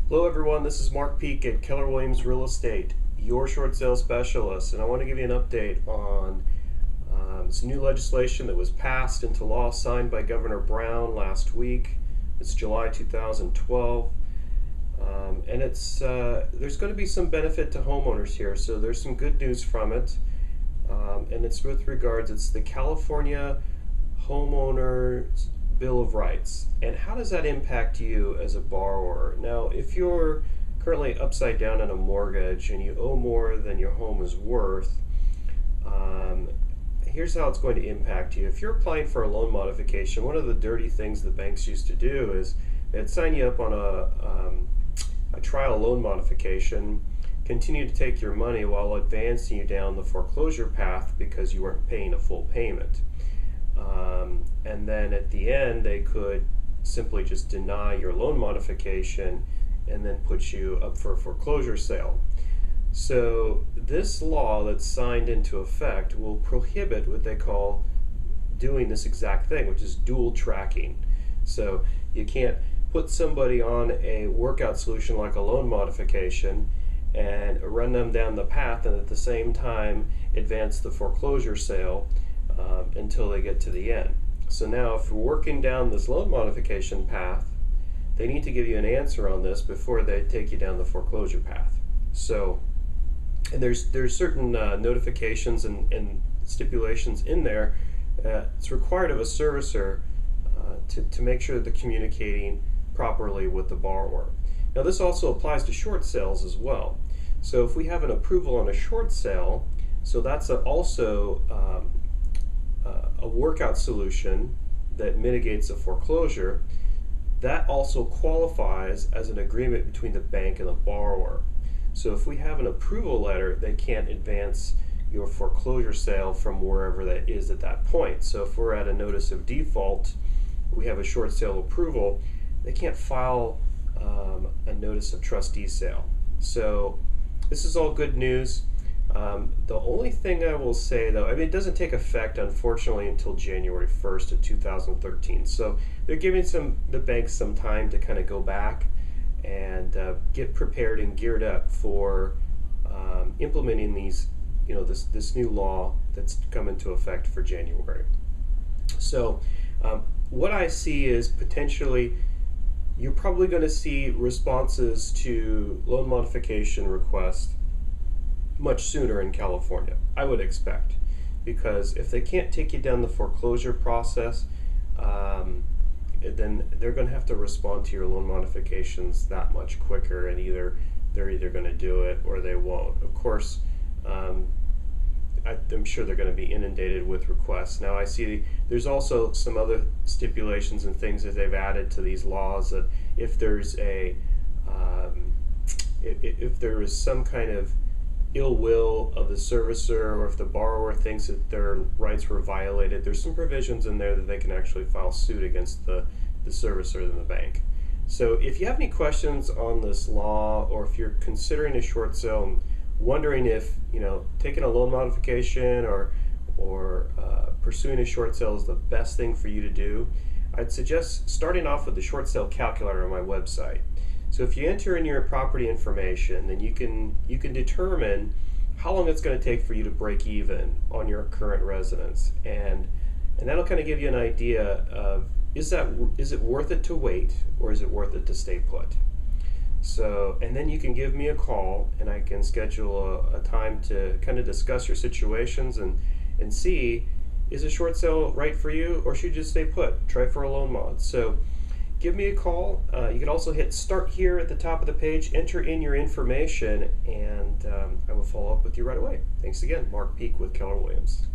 Hello everyone, this is Mark Peak at Keller Williams Real Estate, your short sale specialist, and I want to give you an update on some new legislation that was passed into law, signed by Governor Brown last week. It's July 2012, and there's going to be some benefit to homeowners here, so there's some good news from it, and it's it's the California Homeowners Bill of Rights. And how does that impact you as a borrower? Now, if you're currently upside down on a mortgage and you owe more than your home is worth, here's how it's going to impact you. If you're applying for a loan modification, one of the dirty things the banks used to do is they'd sign you up on a trial loan modification, continue to take your money while advancing you down the foreclosure path because you weren't paying a full payment. And then at the end, they could simply just deny your loan modification and then put you up for a foreclosure sale. So this law that's signed into effect will prohibit what they call doing this exact thing, which is dual tracking. So you can't put somebody on a workout solution like a loan modification and run them down the path and at the same time advance the foreclosure sale until they get to the end. So now if we're working down this loan modification path, they need to give you an answer on this before they take you down the foreclosure path. So, and there's certain notifications and stipulations in there. It's required of a servicer to make sure that they're communicating properly with the borrower. Now this also applies to short sales as well. So if we have an approval on a short sale, so that's also a workout solution that mitigates a foreclosure, that also qualifies as an agreement between the bank and the borrower. So if we have an approval letter, they can't advance your foreclosure sale from wherever that is at that point. So if we're at a notice of default, we have a short sale approval, they can't file a notice of trustee sale. So this is all good news. The only thing I will say though, I mean, it doesn't take effect unfortunately until January 1st of 2013. So they're giving the banks some time to kind of go back and get prepared and geared up for implementing these, this new law that's come into effect for January. So what I see is potentially you're probably going to see responses to loan modification requests much sooner in California, I would expect, because if they can't take you down the foreclosure process, then they're going to have to respond to your loan modifications that much quicker, and they're either going to do it or they won't. Of course, I'm sure they're going to be inundated with requests. Now I see there's also some other stipulations and things that they've added to these laws, that if there's if there is some kind of ill will of the servicer, or if the borrower thinks that their rights were violated, there's some provisions in there that they can actually file suit against the servicer than the bank. So if you have any questions on this law, or if you're considering a short sale and wondering if taking a loan modification or pursuing a short sale is the best thing for you to do, I'd suggest starting off with the short sale calculator on my website. So if you enter in your property information, then you can determine how long it's going to take for you to break even on your current residence, and that'll kind of give you an idea of is it worth it to wait, or is it worth it to stay put. So, and then you can give me a call and I can schedule a time to kind of discuss your situations and see, is a short sale right for you, or should you just stay put, try for a loan mod. So give me a call. You can also hit start here at the top of the page, enter in your information, and I will follow up with you right away. Thanks again, Mark Peak with Keller Williams.